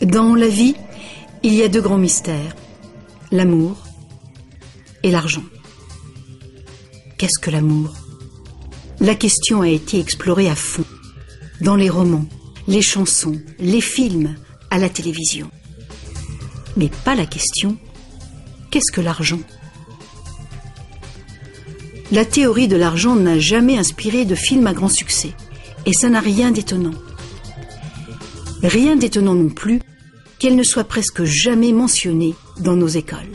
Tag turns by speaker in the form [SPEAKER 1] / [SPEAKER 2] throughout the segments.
[SPEAKER 1] Dans la vie, il y a deux grands mystères, l'amour et l'argent. Qu'est-ce que l'amour? La question a été explorée à fond, dans les romans, les chansons, les films, à la télévision. Mais pas la question, qu'est-ce que l'argent? La théorie de l'argent n'a jamais inspiré de film à grand succès, et ça n'a rien d'étonnant. Rien d'étonnant non plus qu'elle ne soit presque jamais mentionnée dans nos écoles.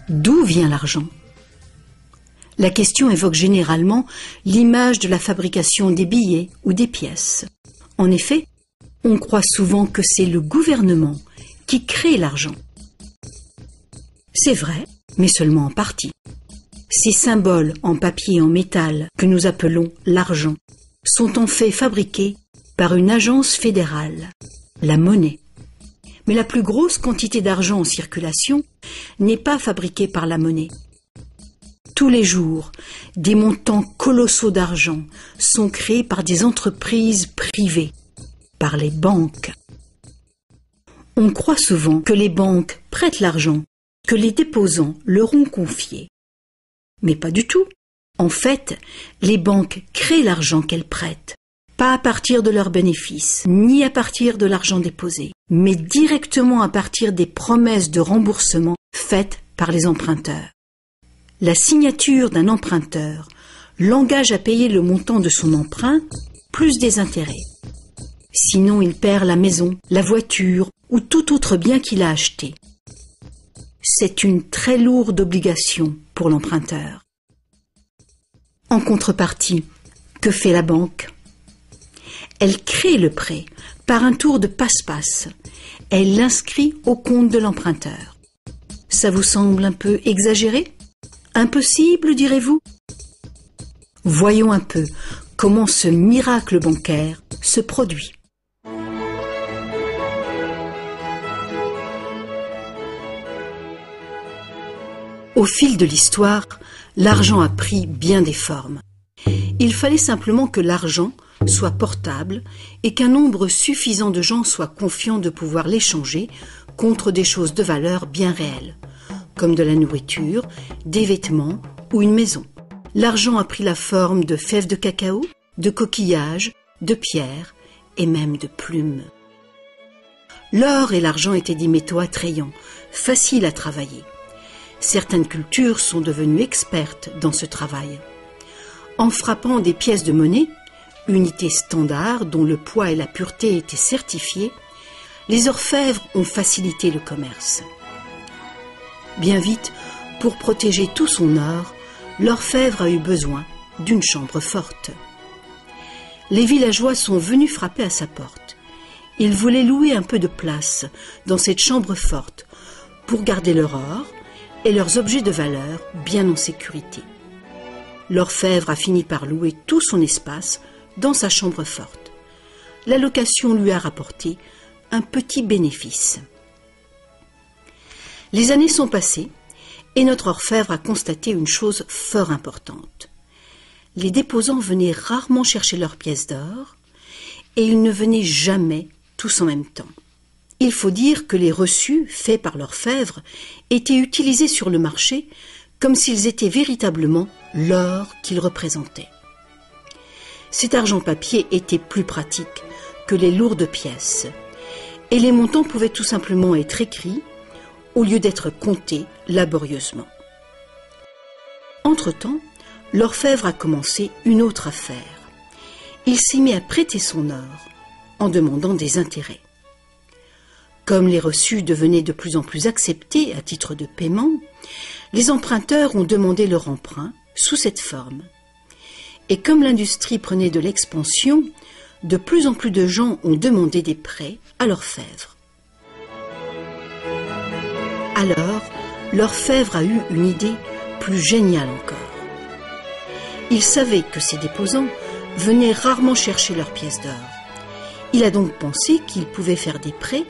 [SPEAKER 1] D'où vient l'argent? La question évoque généralement l'image de la fabrication des billets ou des pièces. En effet, on croit souvent que c'est le gouvernement qui crée l'argent. C'est vrai, mais seulement en partie. Ces symboles en papier et en métal que nous appelons l'argent sont en fait fabriqués par une agence fédérale, la monnaie. Mais la plus grosse quantité d'argent en circulation n'est pas fabriquée par la monnaie. Tous les jours, des montants colossaux d'argent sont créés par des entreprises privées, par les banques. On croit souvent que les banques prêtent l'argent, que les déposants leur ont confié. Mais pas du tout. En fait, les banques créent l'argent qu'elles prêtent, pas à partir de leurs bénéfices, ni à partir de l'argent déposé, mais directement à partir des promesses de remboursement faites par les emprunteurs. La signature d'un emprunteur l'engage à payer le montant de son emprunt plus des intérêts. Sinon, il perd la maison, la voiture ou tout autre bien qu'il a acheté. C'est une très lourde obligation pour l'emprunteur. En contrepartie, que fait la banque? Elle crée le prêt par un tour de passe-passe. Elle l'inscrit au compte de l'emprunteur. Ça vous semble un peu exagéré? Impossible, direz-vous? Voyons un peu comment ce miracle bancaire se produit. Au fil de l'histoire, l'argent a pris bien des formes. Il fallait simplement que l'argent soit portable et qu'un nombre suffisant de gens soient confiants de pouvoir l'échanger contre des choses de valeur bien réelles, comme de la nourriture, des vêtements ou une maison. L'argent a pris la forme de fèves de cacao, de coquillages, de pierres et même de plumes. L'or et l'argent étaient des métaux attrayants, faciles à travailler. Certaines cultures sont devenues expertes dans ce travail. En frappant des pièces de monnaie, unité standard dont le poids et la pureté étaient certifiés, les orfèvres ont facilité le commerce. Bien vite, pour protéger tout son or, l'orfèvre a eu besoin d'une chambre forte. Les villageois sont venus frapper à sa porte. Ils voulaient louer un peu de place dans cette chambre forte pour garder leur or et leurs objets de valeur bien en sécurité. L'orfèvre a fini par louer tout son espace dans sa chambre forte. La location lui a rapporté un petit bénéfice. Les années sont passées et notre orfèvre a constaté une chose fort importante. Les déposants venaient rarement chercher leurs pièces d'or et ils ne venaient jamais tous en même temps. Il faut dire que les reçus faits par l'orfèvre étaient utilisés sur le marché comme s'ils étaient véritablement l'or qu'ils représentaient. Cet argent papier était plus pratique que les lourdes pièces et les montants pouvaient tout simplement être écrits au lieu d'être comptés laborieusement. Entre-temps, l'orfèvre a commencé une autre affaire. Il s'est mis à prêter son or en demandant des intérêts. Comme les reçus devenaient de plus en plus acceptés à titre de paiement, les emprunteurs ont demandé leur emprunt sous cette forme. Et comme l'industrie prenait de l'expansion, de plus en plus de gens ont demandé des prêts à l'orfèvre. Alors, l'orfèvre a eu une idée plus géniale encore. Il savait que ces déposants venaient rarement chercher leurs pièces d'or. Il a donc pensé qu'il pouvait faire des prêts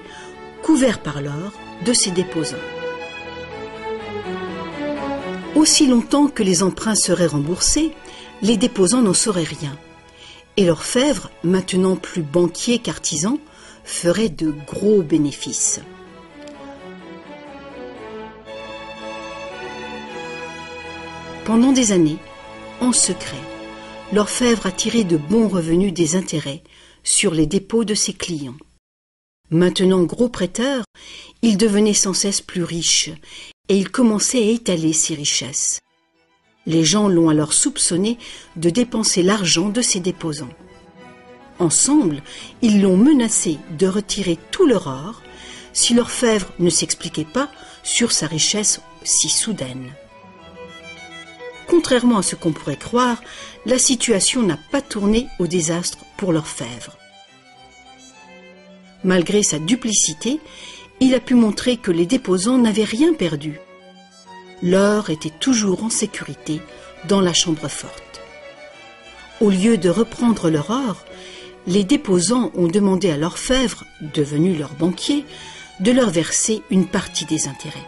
[SPEAKER 1] couverts par l'or de ces déposants. Aussi longtemps que les emprunts seraient remboursés, les déposants n'en sauraient rien. Et l'orfèvre, maintenant plus banquier qu'artisan, feraient de gros bénéfices. Pendant des années, en secret, l'orfèvre a tiré de bons revenus des intérêts sur les dépôts de ses clients. Maintenant gros prêteur, il devenait sans cesse plus riche et il commençait à étaler ses richesses. Les gens l'ont alors soupçonné de dépenser l'argent de ses déposants. Ensemble, ils l'ont menacé de retirer tout leur or si l'orfèvre ne s'expliquait pas sur sa richesse si soudaine. Contrairement à ce qu'on pourrait croire, la situation n'a pas tourné au désastre pour l'orfèvre. Malgré sa duplicité, il a pu montrer que les déposants n'avaient rien perdu. L'or était toujours en sécurité dans la chambre forte. Au lieu de reprendre leur or, les déposants ont demandé à l'orfèvre, devenu leur banquier, de leur verser une partie des intérêts.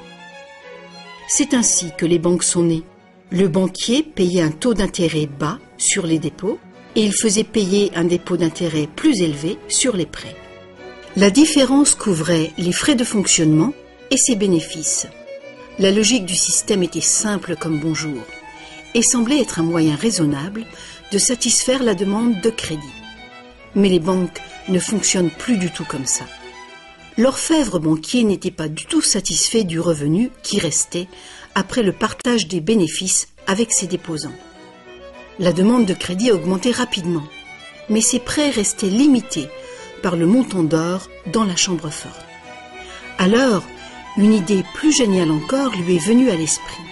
[SPEAKER 1] C'est ainsi que les banques sont nées. Le banquier payait un taux d'intérêt bas sur les dépôts et il faisait payer un dépôt d'intérêt plus élevé sur les prêts. La différence couvrait les frais de fonctionnement et ses bénéfices. La logique du système était simple comme bonjour et semblait être un moyen raisonnable de satisfaire la demande de crédit. Mais les banques ne fonctionnent plus du tout comme ça. L'orfèvre banquier n'était pas du tout satisfait du revenu qui restait après le partage des bénéfices avec ses déposants. La demande de crédit a augmenté rapidement, mais ses prêts restaient limités par le montant d'or dans la chambre forte. Alors, une idée plus géniale encore lui est venue à l'esprit.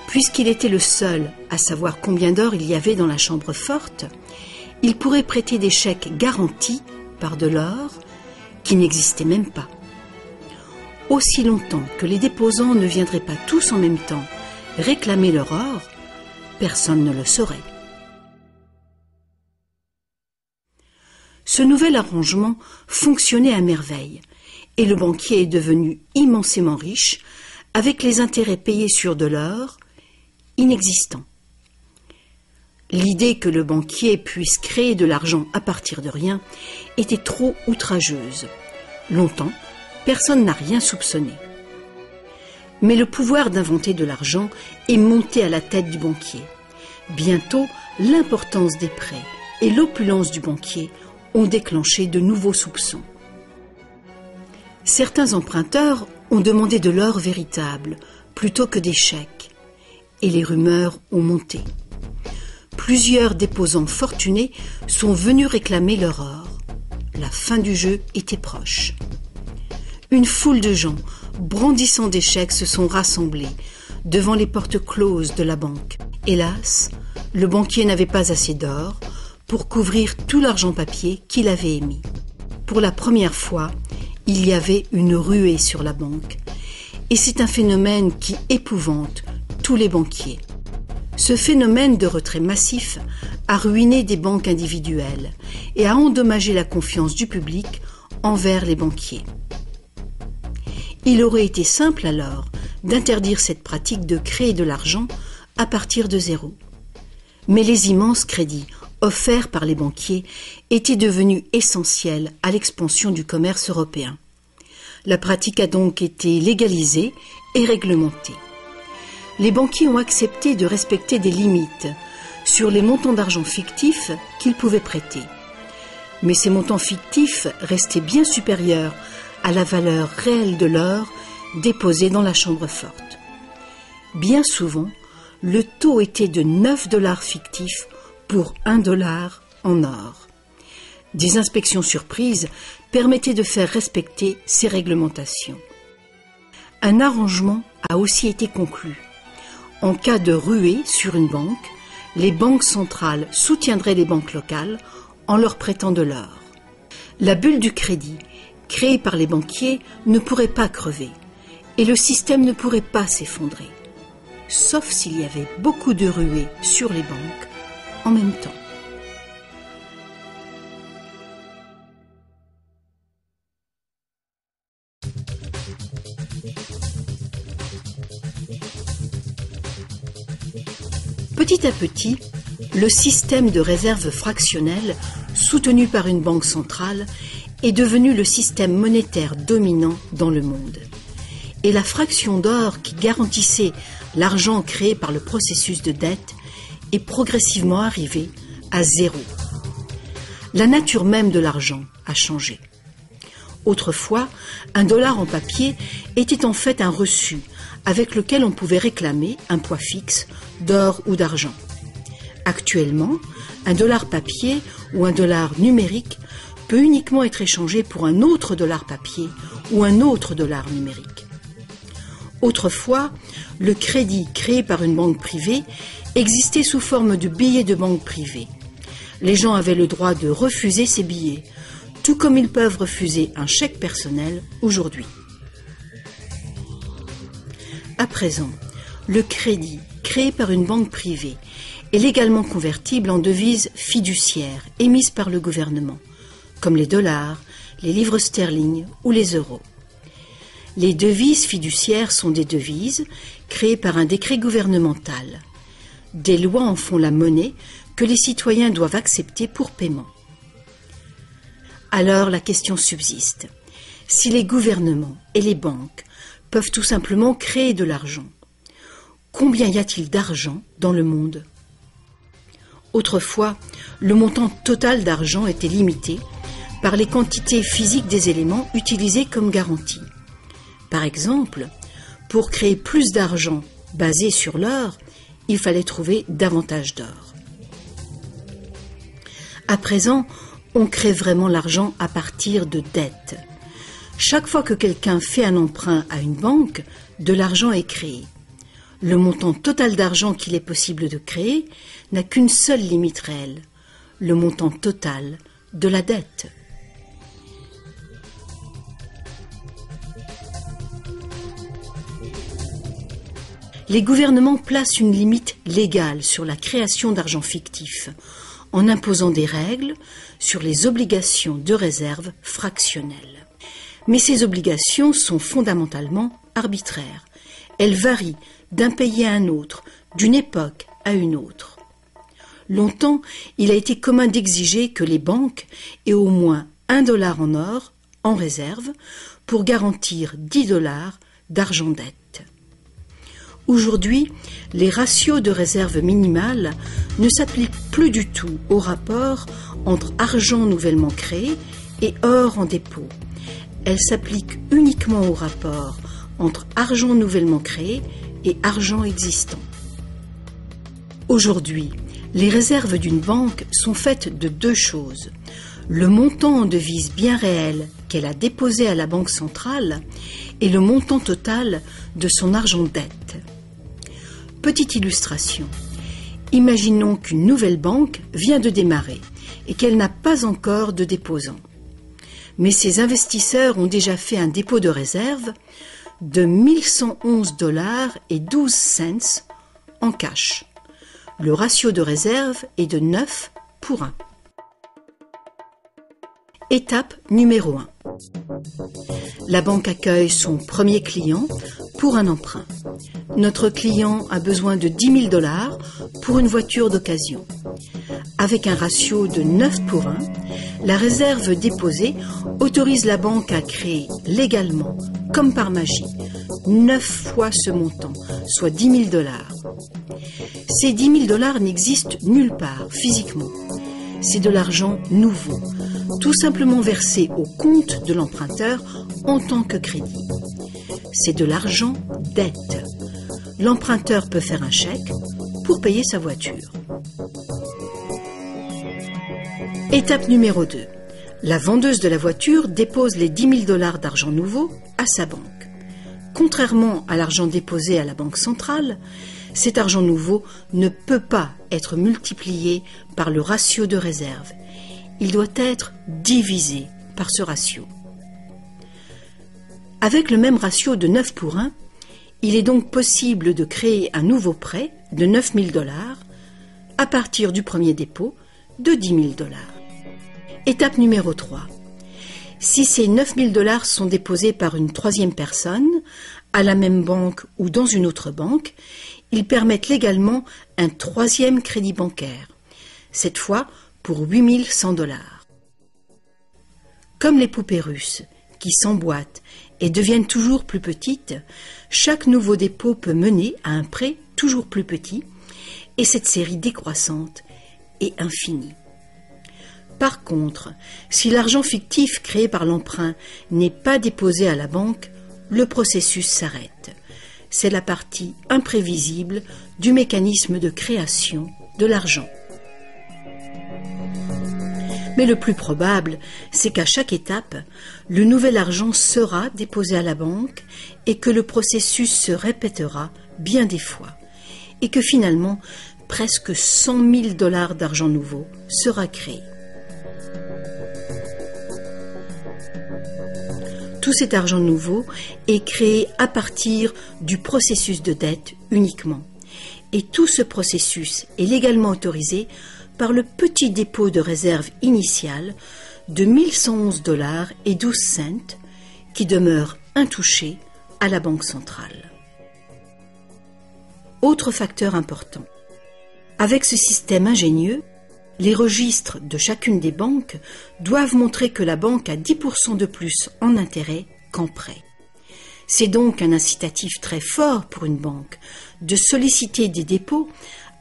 [SPEAKER 1] Puisqu'il était le seul à savoir combien d'or il y avait dans la chambre forte, il pourrait prêter des chèques garantis par de l'or qui n'existait même pas. Aussi longtemps que les déposants ne viendraient pas tous en même temps réclamer leur or, personne ne le saurait. Ce nouvel arrangement fonctionnait à merveille et le banquier est devenu immensément riche avec les intérêts payés sur de l'or inexistant. L'idée que le banquier puisse créer de l'argent à partir de rien était trop outrageuse. Longtemps, personne n'a rien soupçonné. Mais le pouvoir d'inventer de l'argent est monté à la tête du banquier. Bientôt, l'importance des prêts et l'opulence du banquier ont déclenché de nouveaux soupçons. Certains emprunteurs ont demandé de l'or véritable plutôt que des chèques, et les rumeurs ont monté. Plusieurs déposants fortunés sont venus réclamer leur or. La fin du jeu était proche. Une foule de gens, brandissant des chèques, se sont rassemblés devant les portes closes de la banque. Hélas, le banquier n'avait pas assez d'or pour couvrir tout l'argent papier qu'il avait émis. Pour la première fois, il y avait une ruée sur la banque. Et c'est un phénomène qui épouvante tous les banquiers. Ce phénomène de retrait massif a ruiné des banques individuelles et a endommagé la confiance du public envers les banquiers. Il aurait été simple alors d'interdire cette pratique de créer de l'argent à partir de zéro. Mais les immenses crédits offerts par les banquiers étaient devenus essentiels à l'expansion du commerce européen. La pratique a donc été légalisée et réglementée. Les banquiers ont accepté de respecter des limites sur les montants d'argent fictifs qu'ils pouvaient prêter. Mais ces montants fictifs restaient bien supérieurs à la valeur réelle de l'or déposé dans la chambre forte. Bien souvent, le taux était de 9 $ fictifs pour 1 $ en or. Des inspections surprises permettaient de faire respecter ces réglementations. Un arrangement a aussi été conclu. En cas de ruée sur une banque, les banques centrales soutiendraient les banques locales en leur prêtant de l'or. La bulle du crédit, créée par les banquiers, ne pourrait pas crever et le système ne pourrait pas s'effondrer, sauf s'il y avait beaucoup de ruées sur les banques en même temps. Petit à petit, le système de réserve fractionnelle, soutenu par une banque centrale, est devenu le système monétaire dominant dans le monde. Et la fraction d'or qui garantissait l'argent créé par le processus de dette est progressivement arrivée à zéro. La nature même de l'argent a changé. Autrefois, un dollar en papier était en fait un reçu avec lequel on pouvait réclamer un poids fixe d'or ou d'argent. Actuellement, un dollar papier ou un dollar numérique peut uniquement être échangé pour un autre dollar papier ou un autre dollar numérique. Autrefois, le crédit créé par une banque privée existait sous forme de billets de banque privée. Les gens avaient le droit de refuser ces billets, tout comme ils peuvent refuser un chèque personnel aujourd'hui. À présent, le crédit créé par une banque privée est légalement convertible en devises fiduciaires émises par le gouvernement, comme les dollars, les livres sterling ou les euros. Les devises fiduciaires sont des devises créées par un décret gouvernemental. Des lois en font la monnaie que les citoyens doivent accepter pour paiement. Alors la question subsiste. Si les gouvernements et les banques peuvent tout simplement créer de l'argent, combien y a-t-il d'argent dans le monde ? Autrefois, le montant total d'argent était limité par les quantités physiques des éléments utilisés comme garantie. Par exemple, pour créer plus d'argent basé sur l'or, il fallait trouver davantage d'or. À présent, on crée vraiment l'argent à partir de dettes. Chaque fois que quelqu'un fait un emprunt à une banque, de l'argent est créé. Le montant total d'argent qu'il est possible de créer n'a qu'une seule limite réelle, le montant total de la dette. Les gouvernements placent une limite légale sur la création d'argent fictif en imposant des règles sur les obligations de réserve fractionnelles. Mais ces obligations sont fondamentalement arbitraires. Elles varient d'un pays à un autre, d'une époque à une autre. Longtemps, il a été commun d'exiger que les banques aient au moins $1 en or en réserve pour garantir $10 d'argent-dette. Aujourd'hui, les ratios de réserve minimale ne s'appliquent plus du tout au rapport entre argent nouvellement créé et or en dépôt. Elles s'appliquent uniquement au rapport entre argent nouvellement créé et argent existant. Aujourd'hui, les réserves d'une banque sont faites de deux choses. Le montant en devises bien réelles qu'elle a déposé à la banque centrale et le montant total de son argent-dette. Petite illustration. Imaginons qu'une nouvelle banque vient de démarrer et qu'elle n'a pas encore de déposants. Mais ses investisseurs ont déjà fait un dépôt de réserve de $1111,12 en cash. Le ratio de réserve est de 9 pour 1. Étape numéro 1. La banque accueille son premier client pour un emprunt. Notre client a besoin de $10 000 pour une voiture d'occasion. Avec un ratio de 9 pour 1, la réserve déposée autorise la banque à créer légalement, comme par magie, 9 fois ce montant, soit $10 000. Ces $10 000 n'existent nulle part physiquement. C'est de l'argent nouveau, tout simplement versé au compte de l'emprunteur en tant que crédit. C'est de l'argent dette. L'emprunteur peut faire un chèque pour payer sa voiture. Étape numéro 2. La vendeuse de la voiture dépose les $10 000 d'argent nouveau à sa banque. Contrairement à l'argent déposé à la banque centrale, cet argent nouveau ne peut pas être multiplié par le ratio de réserve. Il doit être divisé par ce ratio. Avec le même ratio de 9 pour 1, il est donc possible de créer un nouveau prêt de $9 000 à partir du premier dépôt de $10 000. Étape numéro 3. Si ces $9 000 sont déposés par une troisième personne, à la même banque ou dans une autre banque, ils permettent légalement un troisième crédit bancaire, cette fois pour $8 100. Comme les poupées russes, qui s'emboîtent et deviennent toujours plus petites, chaque nouveau dépôt peut mener à un prêt toujours plus petit, et cette série décroissante est infinie. Par contre, si l'argent fictif créé par l'emprunt n'est pas déposé à la banque, le processus s'arrête. C'est la partie imprévisible du mécanisme de création de l'argent. Mais le plus probable, c'est qu'à chaque étape, le nouvel argent sera déposé à la banque et que le processus se répétera bien des fois, et que finalement, presque 100 000 $ d'argent nouveau sera créé. Tout cet argent nouveau est créé à partir du processus de dette uniquement. Et tout ce processus est légalement autorisé par le petit dépôt de réserve initial de 1111 $ et 12 cents qui demeure intouché à la Banque centrale. Autre facteur important. Avec ce système ingénieux, les registres de chacune des banques doivent montrer que la banque a 10% de plus en intérêt qu'en prêt. C'est donc un incitatif très fort pour une banque de solliciter des dépôts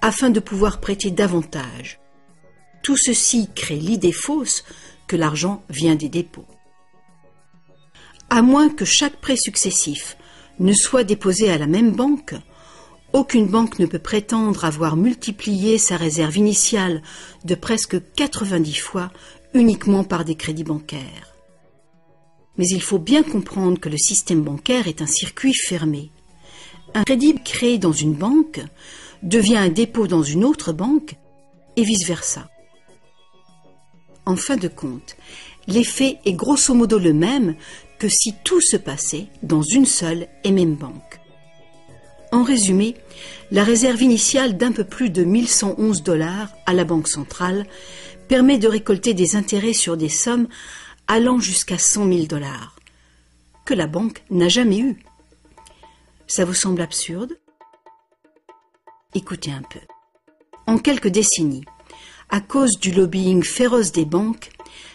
[SPEAKER 1] afin de pouvoir prêter davantage. Tout ceci crée l'idée fausse que l'argent vient des dépôts. À moins que chaque prêt successif ne soit déposé à la même banque, aucune banque ne peut prétendre avoir multiplié sa réserve initiale de presque 90 fois uniquement par des crédits bancaires. Mais il faut bien comprendre que le système bancaire est un circuit fermé. Un crédit créé dans une banque devient un dépôt dans une autre banque et vice-versa. En fin de compte, l'effet est grosso modo le même que si tout se passait dans une seule et même banque. En résumé, la réserve initiale d'un peu plus de 1111 $ à la Banque centrale permet de récolter des intérêts sur des sommes allant jusqu'à 100 000 $, que la banque n'a jamais eu. Ça vous semble absurde? Écoutez un peu. En quelques décennies, à cause du lobbying féroce des banques,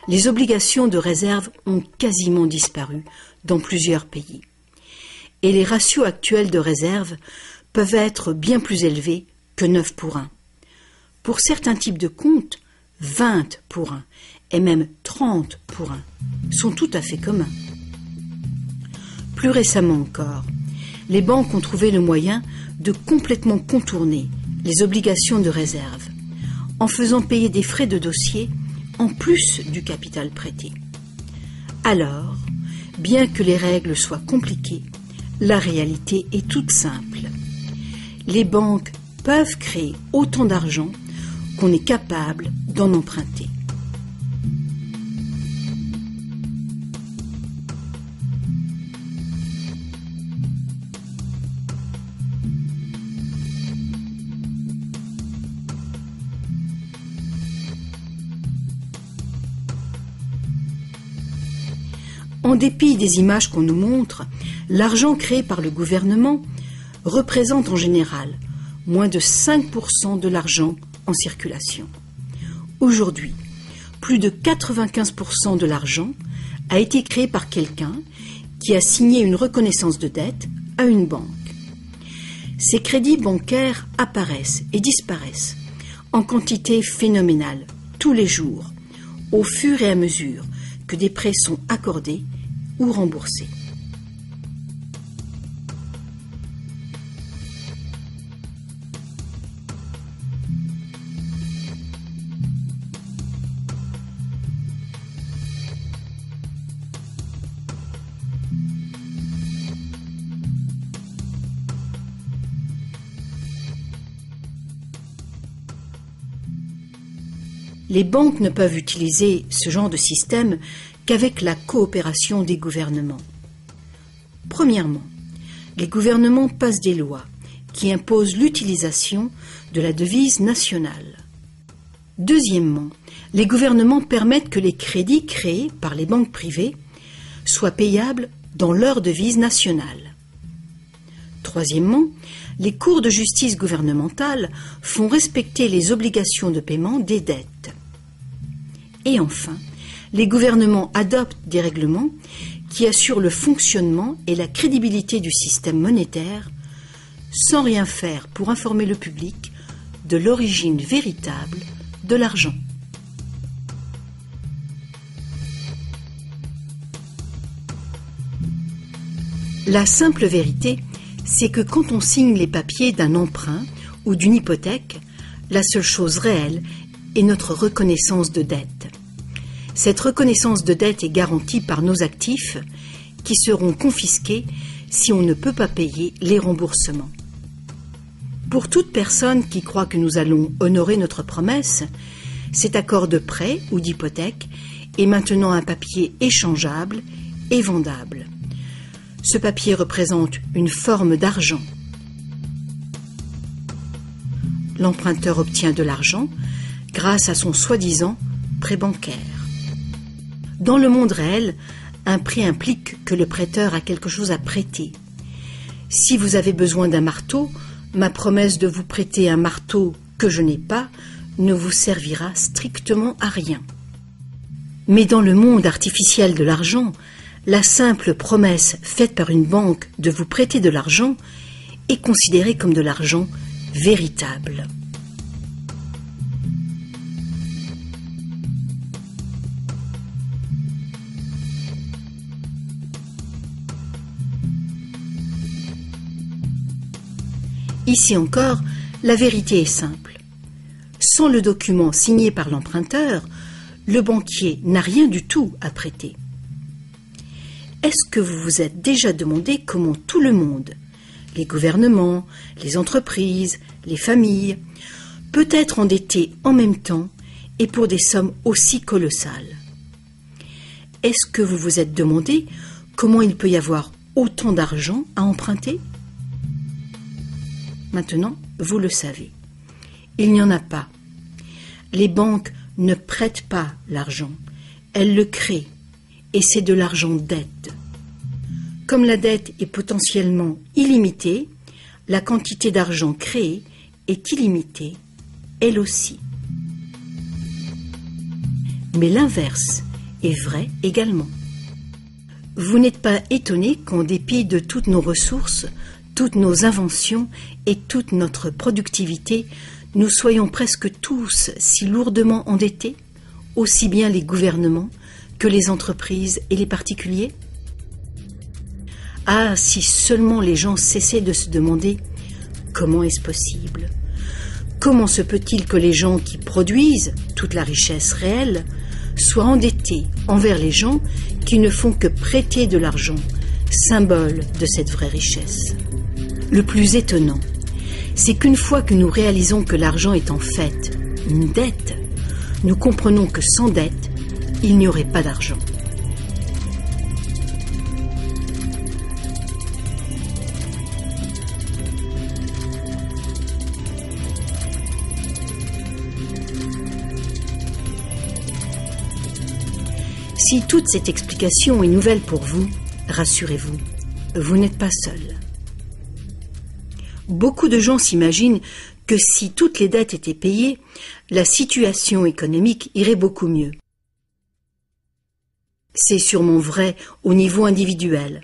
[SPEAKER 1] les obligations de réserve ont quasiment disparu dans plusieurs pays. Et les ratios actuels de réserve peuvent être bien plus élevés que 9 pour 1. Pour certains types de comptes, 20 pour 1 et même 30 pour 1 sont tout à fait communs. Plus récemment encore, les banques ont trouvé le moyen de complètement contourner les obligations de réserve en faisant payer des frais de dossier en plus du capital prêté. Alors, bien que les règles soient compliquées, la réalité est toute simple. Les banques peuvent créer autant d'argent qu'on est capable d'en emprunter. En dépit des images qu'on nous montre, l'argent créé par le gouvernement représente en général moins de 5% de l'argent en circulation. Aujourd'hui, plus de 95% de l'argent a été créé par quelqu'un qui a signé une reconnaissance de dette à une banque. Ces crédits bancaires apparaissent et disparaissent en quantité phénoménale tous les jours, au fur et à mesure que des prêts sont accordés ou remboursés. Les banques ne peuvent utiliser ce genre de système qu'avec la coopération des gouvernements. Premièrement, les gouvernements passent des lois qui imposent l'utilisation de la devise nationale. Deuxièmement, les gouvernements permettent que les crédits créés par les banques privées soient payables dans leur devise nationale. Troisièmement, les cours de justice gouvernementales font respecter les obligations de paiement des dettes. Et enfin, les gouvernements adoptent des règlements qui assurent le fonctionnement et la crédibilité du système monétaire sans rien faire pour informer le public de l'origine véritable de l'argent. La simple vérité, c'est que quand on signe les papiers d'un emprunt ou d'une hypothèque, la seule chose réelle est notre reconnaissance de dette. Cette reconnaissance de dette est garantie par nos actifs qui seront confisqués si on ne peut pas payer les remboursements. Pour toute personne qui croit que nous allons honorer notre promesse, cet accord de prêt ou d'hypothèque est maintenant un papier échangeable et vendable. Ce papier représente une forme d'argent. L'emprunteur obtient de l'argent grâce à son soi-disant prêt bancaire. Dans le monde réel, un prêt implique que le prêteur a quelque chose à prêter. Si vous avez besoin d'un marteau, ma promesse de vous prêter un marteau que je n'ai pas ne vous servira strictement à rien. Mais dans le monde artificiel de l'argent, la simple promesse faite par une banque de vous prêter de l'argent est considérée comme de l'argent véritable. Ici encore, la vérité est simple. Sans le document signé par l'emprunteur, le banquier n'a rien du tout à prêter. Est-ce que vous vous êtes déjà demandé comment tout le monde, les gouvernements, les entreprises, les familles, peut être endetté en même temps et pour des sommes aussi colossales? Est-ce que vous vous êtes demandé comment il peut y avoir autant d'argent à emprunter? Maintenant, vous le savez. Il n'y en a pas. Les banques ne prêtent pas l'argent, elles le créent. Et c'est de l'argent dette. Comme la dette est potentiellement illimitée, la quantité d'argent créée est illimitée, elle aussi. Mais l'inverse est vrai également. Vous n'êtes pas étonné qu'en dépit de toutes nos ressources, toutes nos inventions et toute notre productivité, nous soyons presque tous si lourdement endettés, aussi bien les gouvernements que les entreprises et les particuliers? Ah, si seulement les gens cessaient de se demander comment est-ce possible? Comment se peut-il que les gens qui produisent toute la richesse réelle soient endettés envers les gens qui ne font que prêter de l'argent, symbole de cette vraie richesse? Le plus étonnant, c'est qu'une fois que nous réalisons que l'argent est en fait une dette, nous comprenons que sans dette, il n'y aurait pas d'argent. Si toute cette explication est nouvelle pour vous, rassurez-vous, vous n'êtes pas seul. Beaucoup de gens s'imaginent que si toutes les dettes étaient payées, la situation économique irait beaucoup mieux. C'est sûrement vrai au niveau individuel.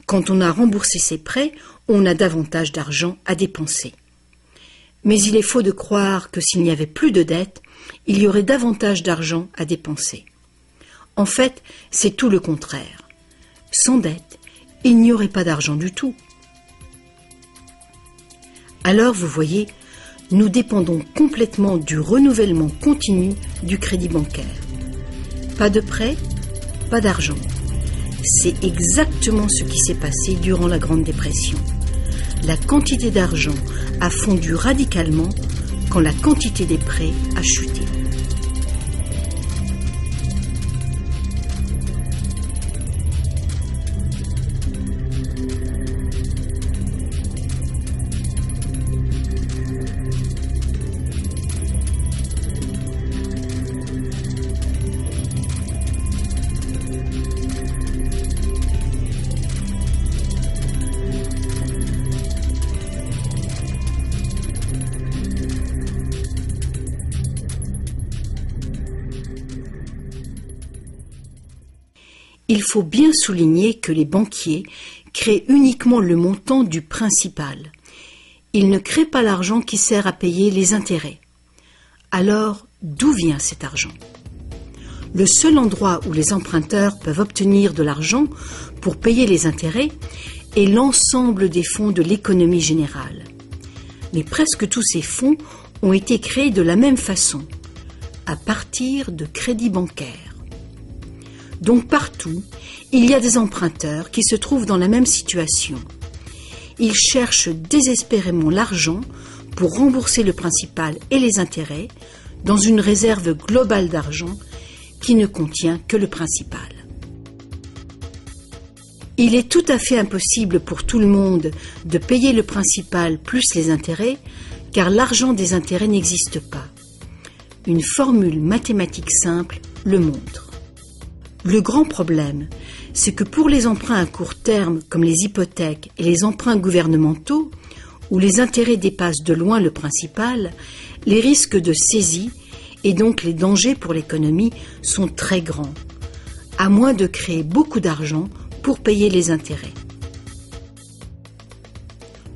[SPEAKER 1] Quand on a remboursé ses prêts, on a davantage d'argent à dépenser. Mais il est faux de croire que s'il n'y avait plus de dettes, il y aurait davantage d'argent à dépenser. En fait, c'est tout le contraire. Sans dette, il n'y aurait pas d'argent du tout. Alors, vous voyez, nous dépendons complètement du renouvellement continu du crédit bancaire. Pas de prêt, pas d'argent. C'est exactement ce qui s'est passé durant la Grande Dépression. La quantité d'argent a fondu radicalement quand la quantité des prêts a chuté. Il faut bien souligner que les banquiers créent uniquement le montant du principal. Ils ne créent pas l'argent qui sert à payer les intérêts. Alors, d'où vient cet argent ? Le seul endroit où les emprunteurs peuvent obtenir de l'argent pour payer les intérêts est l'ensemble des fonds de l'économie générale. Mais presque tous ces fonds ont été créés de la même façon, à partir de crédits bancaires. Donc partout, il y a des emprunteurs qui se trouvent dans la même situation. Ils cherchent désespérément l'argent pour rembourser le principal et les intérêts dans une réserve globale d'argent qui ne contient que le principal. Il est tout à fait impossible pour tout le monde de payer le principal plus les intérêts, car l'argent des intérêts n'existe pas. Une formule mathématique simple le montre. Le grand problème, c'est que pour les emprunts à court terme, comme les hypothèques et les emprunts gouvernementaux, où les intérêts dépassent de loin le principal, les risques de saisie et donc les dangers pour l'économie sont très grands, à moins de créer beaucoup d'argent pour payer les intérêts.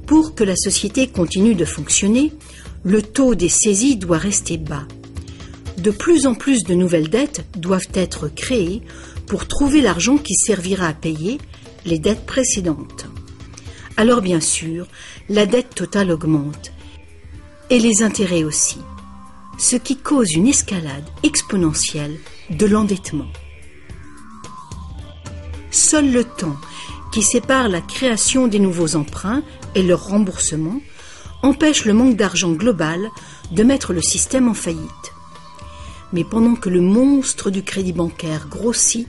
[SPEAKER 1] Pour que la société continue de fonctionner, le taux des saisies doit rester bas. De plus en plus de nouvelles dettes doivent être créées pour trouver l'argent qui servira à payer les dettes précédentes. Alors bien sûr, la dette totale augmente, et les intérêts aussi, ce qui cause une escalade exponentielle de l'endettement. Seul le temps qui sépare la création des nouveaux emprunts et leur remboursement empêche le manque d'argent global de mettre le système en faillite. Mais pendant que le monstre du crédit bancaire grossit,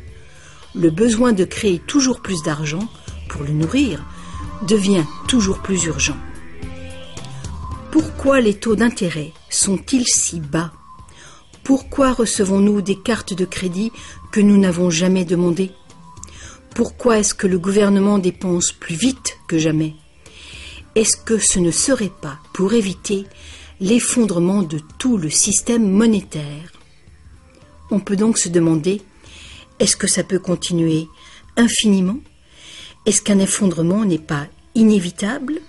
[SPEAKER 1] le besoin de créer toujours plus d'argent pour le nourrir devient toujours plus urgent. Pourquoi les taux d'intérêt sont-ils si bas ? Pourquoi recevons-nous des cartes de crédit que nous n'avons jamais demandées ? Pourquoi est-ce que le gouvernement dépense plus vite que jamais ? Est-ce que ce ne serait pas pour éviter l'effondrement de tout le système monétaire ? On peut donc se demander, est-ce que ça peut continuer infiniment ? Est-ce qu'un effondrement n'est pas inévitable ?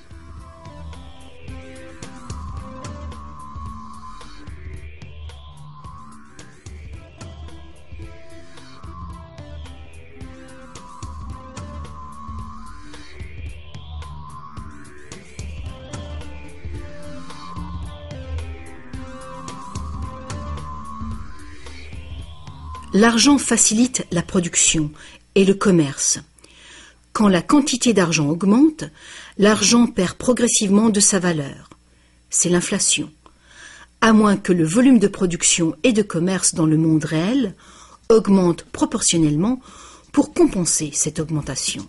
[SPEAKER 1] L'argent facilite la production et le commerce. Quand la quantité d'argent augmente, l'argent perd progressivement de sa valeur. C'est l'inflation. À moins que le volume de production et de commerce dans le monde réel augmente proportionnellement pour compenser cette augmentation.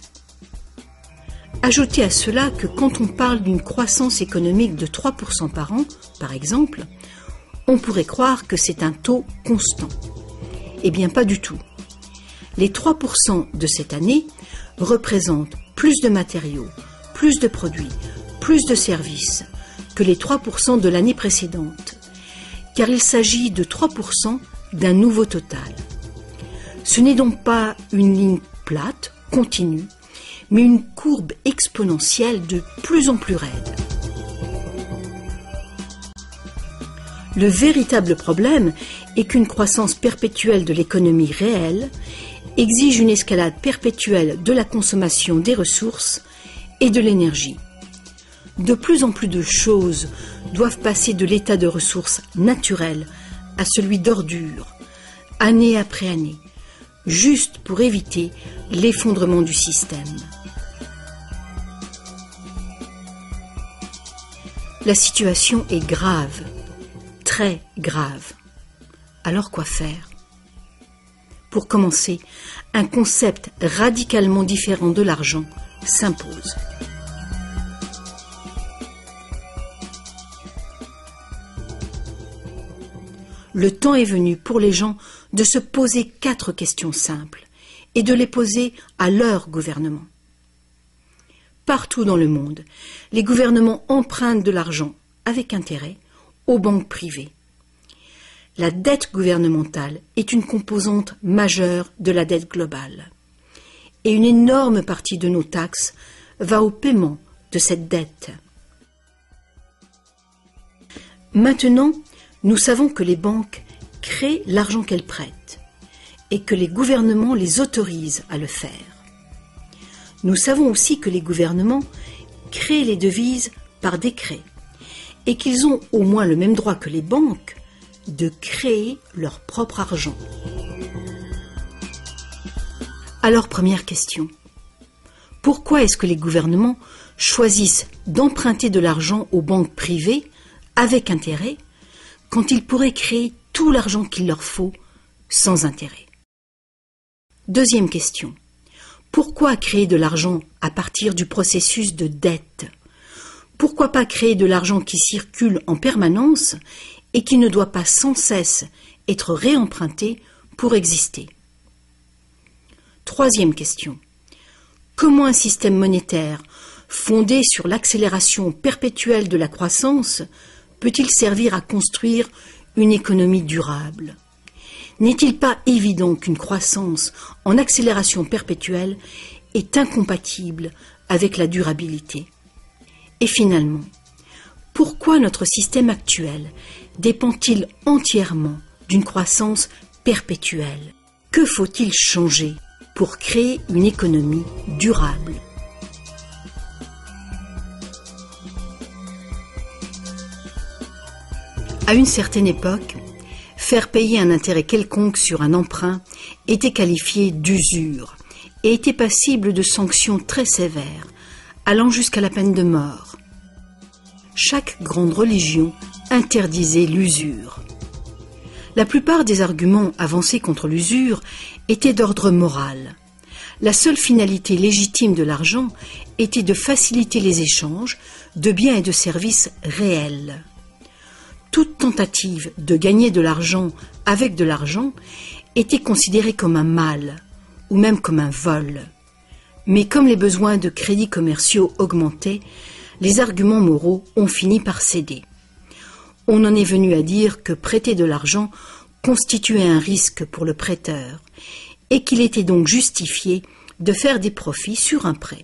[SPEAKER 1] Ajoutez à cela que quand on parle d'une croissance économique de 3% par an, par exemple, on pourrait croire que c'est un taux constant. Eh bien, pas du tout. Les 3% de cette année représentent plus de matériaux, plus de produits, plus de services que les 3% de l'année précédente, car il s'agit de 3% d'un nouveau total. Ce n'est donc pas une ligne plate, continue, mais une courbe exponentielle de plus en plus raide. Le véritable problème est qu'une croissance perpétuelle de l'économie réelle exige une escalade perpétuelle de la consommation des ressources et de l'énergie. De plus en plus de choses doivent passer de l'état de ressources naturelles à celui d'ordures, année après année, juste pour éviter l'effondrement du système. La situation est grave, très grave. Alors quoi faire ? Pour commencer, un concept radicalement différent de l'argent s'impose. Le temps est venu pour les gens de se poser 4 questions simples et de les poser à leur gouvernement. Partout dans le monde, les gouvernements empruntent de l'argent avec intérêt aux banques privées. La dette gouvernementale est une composante majeure de la dette globale. et une énorme partie de nos taxes va au paiement de cette dette. Maintenant, nous savons que les banques créent l'argent qu'elles prêtent et que les gouvernements les autorisent à le faire. Nous savons aussi que les gouvernements créent les devises par décret et qu'ils ont au moins le même droit que les banques de créer leur propre argent. Alors, première question. Pourquoi est-ce que les gouvernements choisissent d'emprunter de l'argent aux banques privées avec intérêt quand ils pourraient créer tout l'argent qu'il leur faut sans intérêt? Deuxième question. Pourquoi créer de l'argent à partir du processus de dette? Pourquoi pas créer de l'argent qui circule en permanence et qui ne doit pas sans cesse être réemprunté pour exister? Troisième question. Comment un système monétaire fondé sur l'accélération perpétuelle de la croissance peut-il servir à construire une économie durable? N'est-il pas évident qu'une croissance en accélération perpétuelle est incompatible avec la durabilité? Et finalement, pourquoi notre système actuel dépend-il entièrement d'une croissance perpétuelle? Que faut-il changer pour créer une économie durable? À une certaine époque, faire payer un intérêt quelconque sur un emprunt était qualifié d'usure et était passible de sanctions très sévères, allant jusqu'à la peine de mort. Chaque grande religion interdisait l'usure. La plupart des arguments avancés contre l'usure étaient d'ordre moral. La seule finalité légitime de l'argent était de faciliter les échanges de biens et de services réels. Toute tentative de gagner de l'argent avec de l'argent était considérée comme un mal, ou même comme un vol. Mais comme les besoins de crédits commerciaux augmentaient, les arguments moraux ont fini par céder. On en est venu à dire que prêter de l'argent constituait un risque pour le prêteur, et qu'il était donc justifié de faire des profits sur un prêt.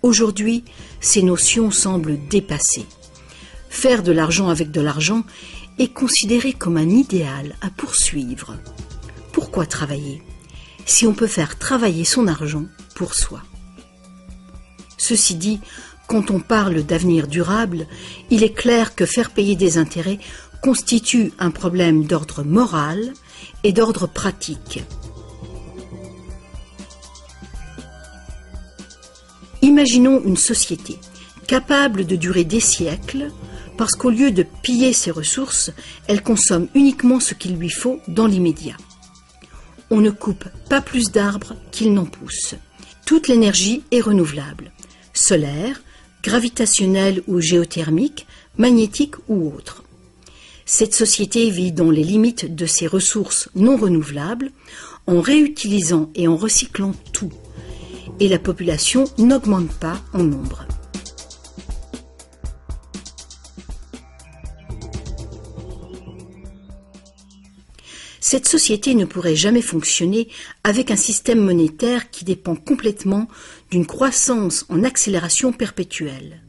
[SPEAKER 1] Aujourd'hui, ces notions semblent dépassées. Faire de l'argent avec de l'argent est considéré comme un idéal à poursuivre. Pourquoi travailler si on peut faire travailler son argent pour soi? Ceci dit, quand on parle d'avenir durable, il est clair que faire payer des intérêts constitue un problème d'ordre moral et d'ordre pratique. Imaginons une société capable de durer des siècles parce qu'au lieu de piller ses ressources, elle consomme uniquement ce qu'il lui faut dans l'immédiat. On ne coupe pas plus d'arbres qu'il n'en pousse. Toute l'énergie est renouvelable, solaire, gravitationnelle ou géothermique, magnétique ou autre. Cette société vit dans les limites de ses ressources non renouvelables, en réutilisant et en recyclant tout. Et la population n'augmente pas en nombre. Cette société ne pourrait jamais fonctionner avec un système monétaire qui dépend complètement d'une croissance en accélération perpétuelle.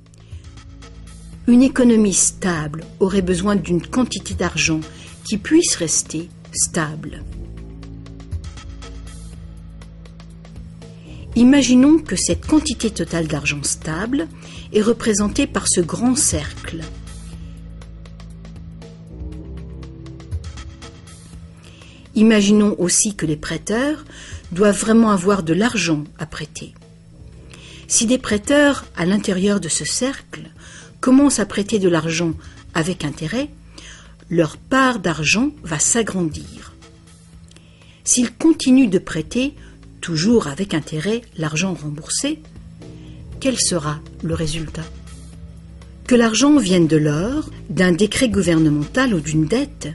[SPEAKER 1] Une économie stable aurait besoin d'une quantité d'argent qui puisse rester stable. Imaginons que cette quantité totale d'argent stable est représentée par ce grand cercle. Imaginons aussi que les prêteurs doivent vraiment avoir de l'argent à prêter. Si des prêteurs, à l'intérieur de ce cercle, commencent à prêter de l'argent avec intérêt, leur part d'argent va s'agrandir. S'ils continuent de prêter, toujours avec intérêt, l'argent remboursé, quel sera le résultat? Que l'argent vienne de l'or, d'un décret gouvernemental ou d'une dette,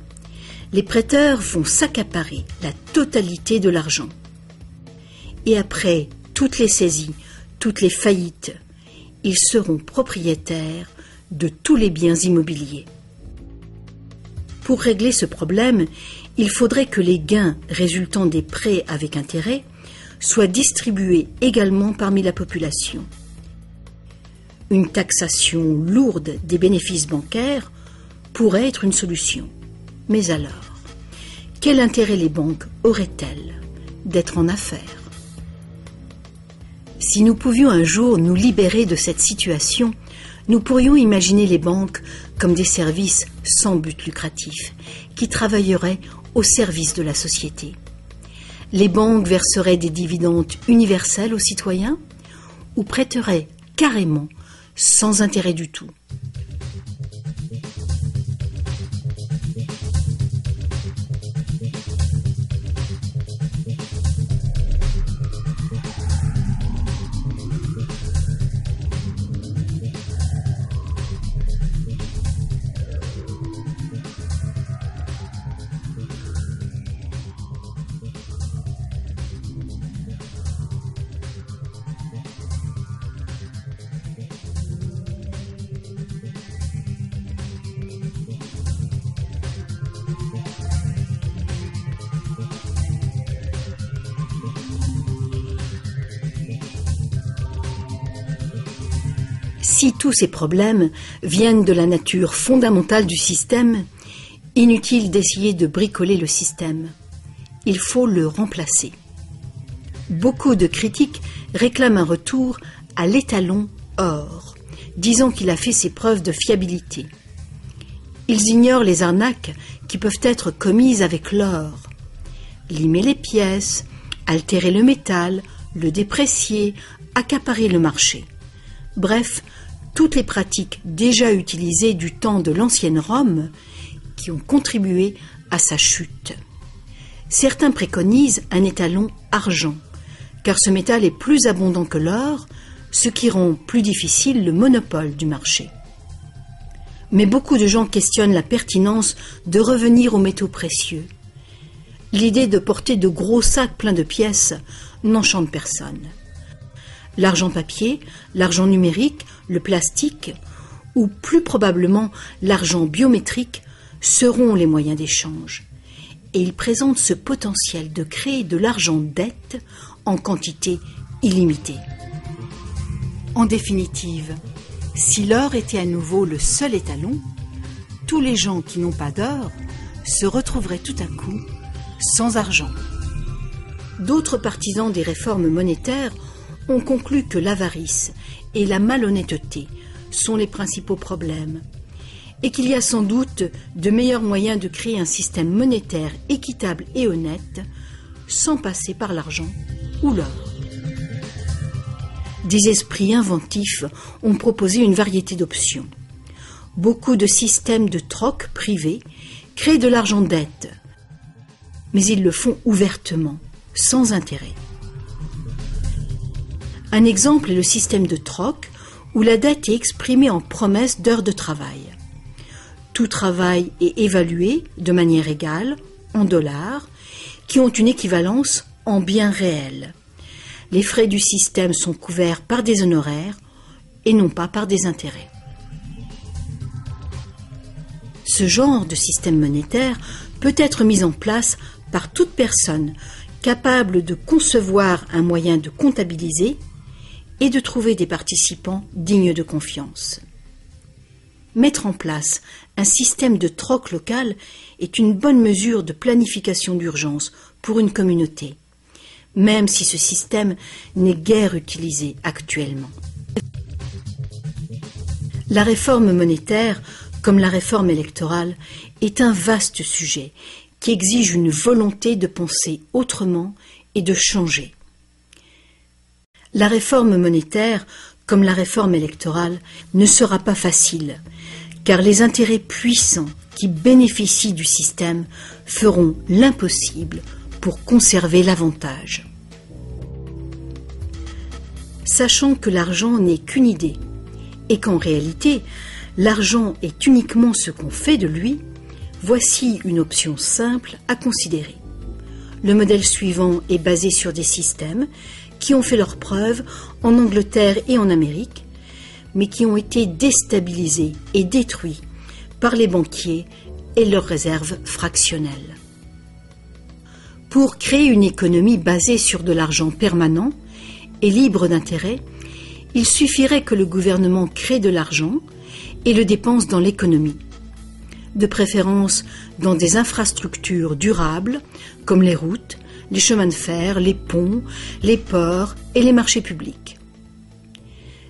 [SPEAKER 1] les prêteurs vont s'accaparer la totalité de l'argent. Et après toutes les saisies, toutes les faillites, ils seront propriétaires de tous les biens immobiliers. Pour régler ce problème, il faudrait que les gains résultant des prêts avec intérêt soit distribuée également parmi la population. Une taxation lourde des bénéfices bancaires pourrait être une solution. Mais alors, quel intérêt les banques auraient-elles d'être en affaires? Si nous pouvions un jour nous libérer de cette situation, nous pourrions imaginer les banques comme des services sans but lucratif, qui travailleraient au service de la société. Les banques verseraient des dividendes universels aux citoyens ou prêteraient carrément sans intérêt du tout. Si tous ces problèmes viennent de la nature fondamentale du système, inutile d'essayer de bricoler le système. Il faut le remplacer. Beaucoup de critiques réclament un retour à l'étalon or, disant qu'il a fait ses preuves de fiabilité. Ils ignorent les arnaques qui peuvent être commises avec l'or. Limer les pièces, altérer le métal, le déprécier, accaparer le marché. Bref, toutes les pratiques déjà utilisées du temps de l'ancienne Rome qui ont contribué à sa chute. Certains préconisent un étalon argent, car ce métal est plus abondant que l'or, ce qui rend plus difficile le monopole du marché. Mais beaucoup de gens questionnent la pertinence de revenir aux métaux précieux. L'idée de porter de gros sacs pleins de pièces n'enchante personne. L'argent papier, l'argent numérique, le plastique, ou plus probablement l'argent biométrique, seront les moyens d'échange. Et ils présentent ce potentiel de créer de l'argent dette en quantité illimitée. En définitive, si l'or était à nouveau le seul étalon, tous les gens qui n'ont pas d'or se retrouveraient tout à coup sans argent. D'autres partisans des réformes monétaires ont conclu que l'avarice et la malhonnêteté sont les principaux problèmes et qu'il y a sans doute de meilleurs moyens de créer un système monétaire équitable et honnête sans passer par l'argent ou l'or. Des esprits inventifs ont proposé une variété d'options. Beaucoup de systèmes de troc privés créent de l'argent dette, mais ils le font ouvertement, sans intérêt. Un exemple est le système de troc où la dette est exprimée en promesse d'heures de travail. Tout travail est évalué de manière égale en dollars qui ont une équivalence en biens réels. Les frais du système sont couverts par des honoraires et non pas par des intérêts. Ce genre de système monétaire peut être mis en place par toute personne capable de concevoir un moyen de comptabiliser et de trouver des participants dignes de confiance. Mettre en place un système de troc local est une bonne mesure de planification d'urgence pour une communauté, même si ce système n'est guère utilisé actuellement. La réforme monétaire, comme la réforme électorale, est un vaste sujet qui exige une volonté de penser autrement et de changer. La réforme monétaire, comme la réforme électorale, ne sera pas facile, car les intérêts puissants qui bénéficient du système feront l'impossible pour conserver l'avantage. Sachant que l'argent n'est qu'une idée, et qu'en réalité, l'argent est uniquement ce qu'on fait de lui, voici une option simple à considérer. Le modèle suivant est basé sur des systèmes qui ont fait leurs preuves en Angleterre et en Amérique, mais qui ont été déstabilisés et détruits par les banquiers et leurs réserves fractionnelles. Pour créer une économie basée sur de l'argent permanent et libre d'intérêt, il suffirait que le gouvernement crée de l'argent et le dépense dans l'économie, de préférence dans des infrastructures durables comme les routes, les chemins de fer, les ponts, les ports et les marchés publics.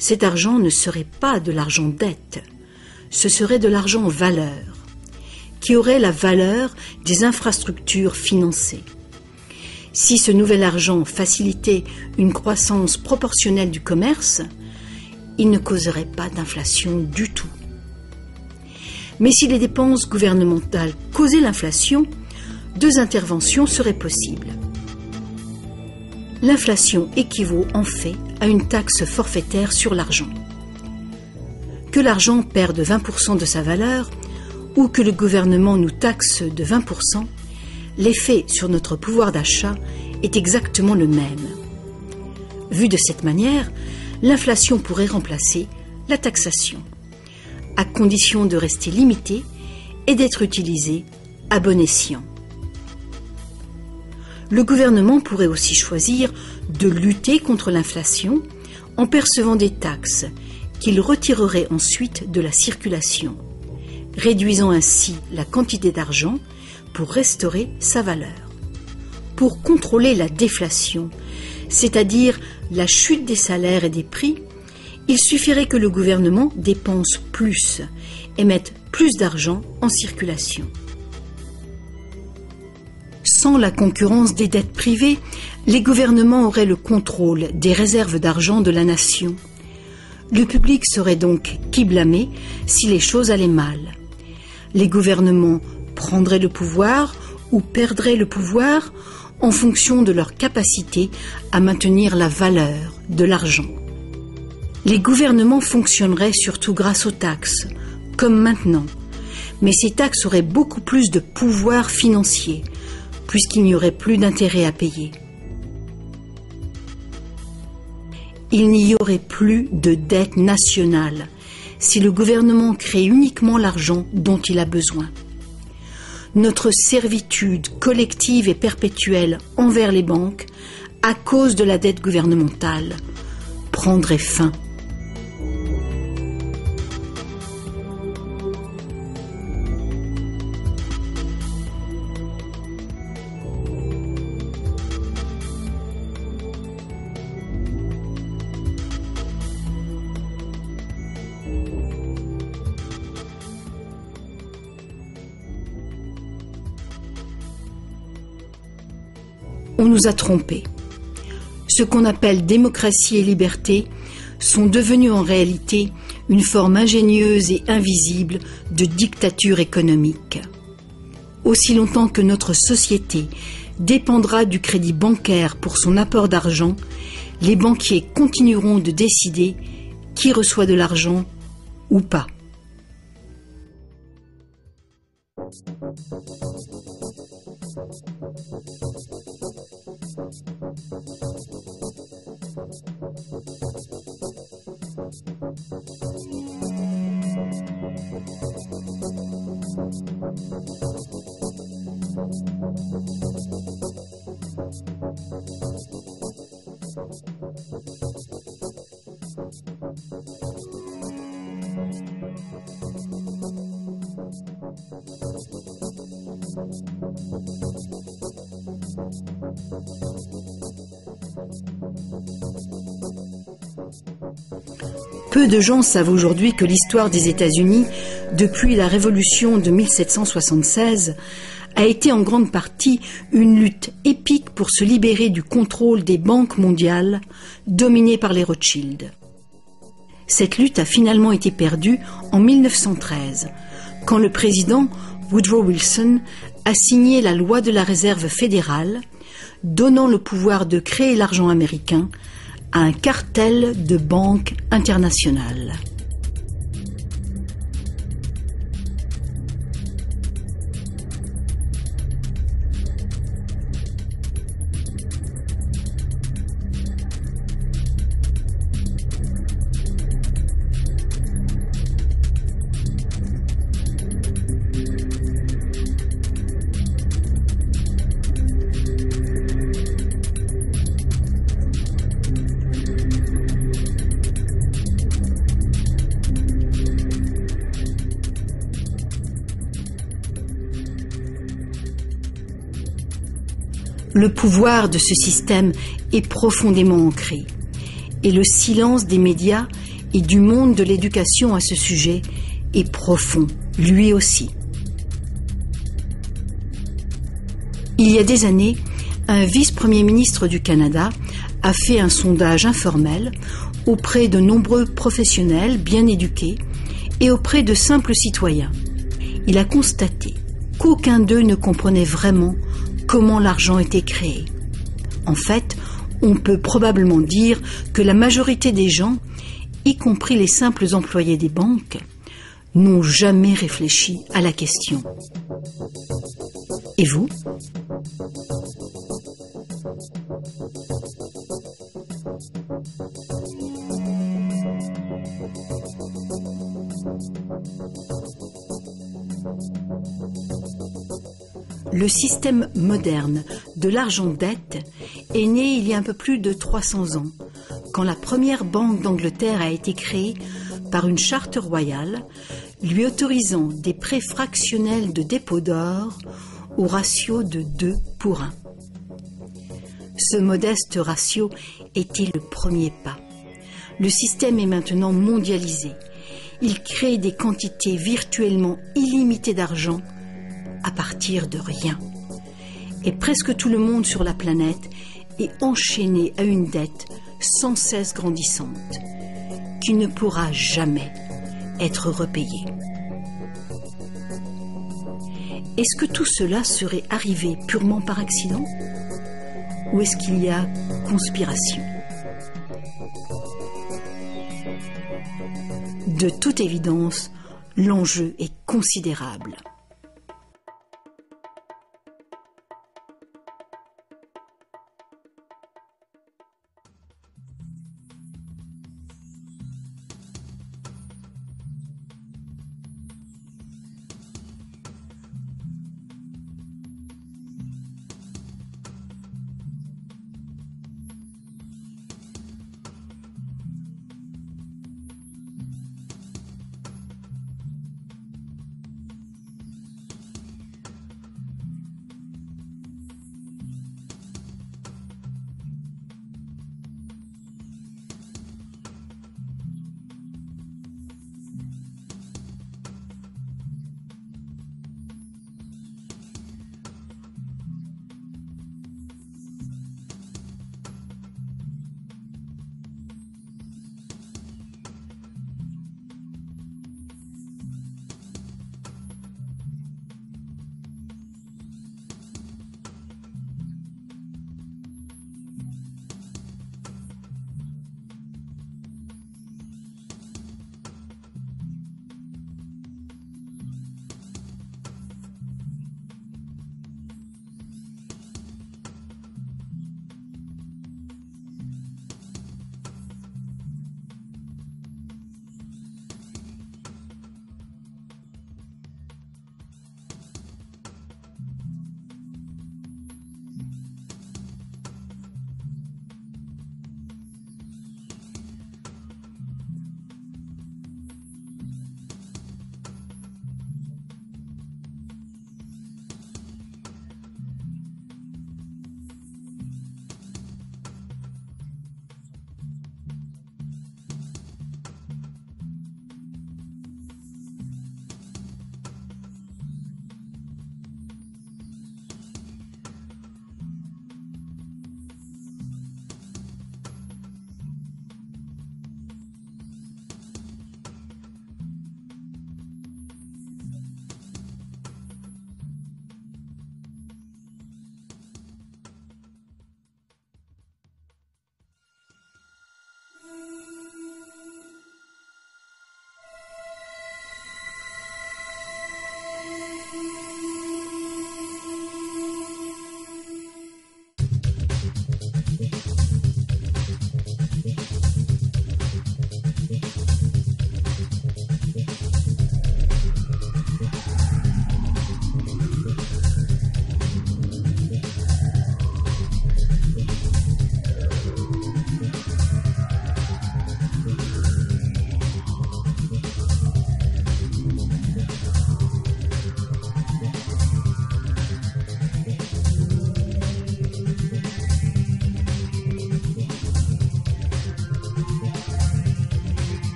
[SPEAKER 1] Cet argent ne serait pas de l'argent dette, ce serait de l'argent valeur, qui aurait la valeur des infrastructures financées. Si ce nouvel argent facilitait une croissance proportionnelle du commerce, il ne causerait pas d'inflation du tout. Mais si les dépenses gouvernementales causaient l'inflation, deux interventions seraient possibles. L'inflation équivaut en fait à une taxe forfaitaire sur l'argent. Que l'argent perde 20% de sa valeur ou que le gouvernement nous taxe de 20%, l'effet sur notre pouvoir d'achat est exactement le même. Vu de cette manière, l'inflation pourrait remplacer la taxation, à condition de rester limitée et d'être utilisée à bon escient. Le gouvernement pourrait aussi choisir de lutter contre l'inflation en percevant des taxes qu'il retirerait ensuite de la circulation, réduisant ainsi la quantité d'argent pour restaurer sa valeur. Pour contrôler la déflation, c'est-à-dire la chute des salaires et des prix, il suffirait que le gouvernement dépense plus et mette plus d'argent en circulation. Sans la concurrence des dettes privées, les gouvernements auraient le contrôle des réserves d'argent de la nation. Le public serait donc qui blâmer si les choses allaient mal. Les gouvernements prendraient le pouvoir ou perdraient le pouvoir en fonction de leur capacité à maintenir la valeur de l'argent. Les gouvernements fonctionneraient surtout grâce aux taxes, comme maintenant, mais ces taxes auraient beaucoup plus de pouvoir financier, puisqu'il n'y aurait plus d'intérêt à payer. Il n'y aurait plus de dette nationale si le gouvernement crée uniquement l'argent dont il a besoin. Notre servitude collective et perpétuelle envers les banques, à cause de la dette gouvernementale, prendrait fin. On nous a trompés. Ce qu'on appelle démocratie et liberté sont devenus en réalité une forme ingénieuse et invisible de dictature économique. Aussi longtemps que notre société dépendra du crédit bancaire pour son apport d'argent, les banquiers continueront de décider qui reçoit de l'argent ou pas. Peu de gens savent aujourd'hui que l'histoire des États-Unis, depuis la Révolution de 1776, a été en grande partie une lutte épique pour se libérer du contrôle des banques mondiales dominées par les Rothschild. Cette lutte a finalement été perdue en 1913, quand le président Woodrow Wilson a signé la loi de la réserve fédérale, donnant le pouvoir de créer l'argent américain à un cartel de banques internationales. Le pouvoir de ce système est profondément ancré et le silence des médias et du monde de l'éducation à ce sujet est profond, lui aussi. Il y a des années, un vice-premier ministre du Canada a fait un sondage informel auprès de nombreux professionnels bien éduqués et auprès de simples citoyens. Il a constaté qu'aucun d'eux ne comprenait vraiment comment l'argent était créé. En fait, on peut probablement dire que la majorité des gens, y compris les simples employés des banques, n'ont jamais réfléchi à la question. Et vous ? Le système moderne de l'argent-dette est né il y a un peu plus de 300 ans, quand la première banque d'Angleterre a été créée par une charte royale, lui autorisant des prêts fractionnels de dépôt d'or au ratio de 2 pour 1. Ce modeste ratio était le premier pas. Le système est maintenant mondialisé. Il crée des quantités virtuellement illimitées d'argent à partir de rien. Et presque tout le monde sur la planète est enchaîné à une dette sans cesse grandissante, qui ne pourra jamais être repayée. Est-ce que tout cela serait arrivé purement par accident ? Ou est-ce qu'il y a conspiration ? De toute évidence, l'enjeu est considérable.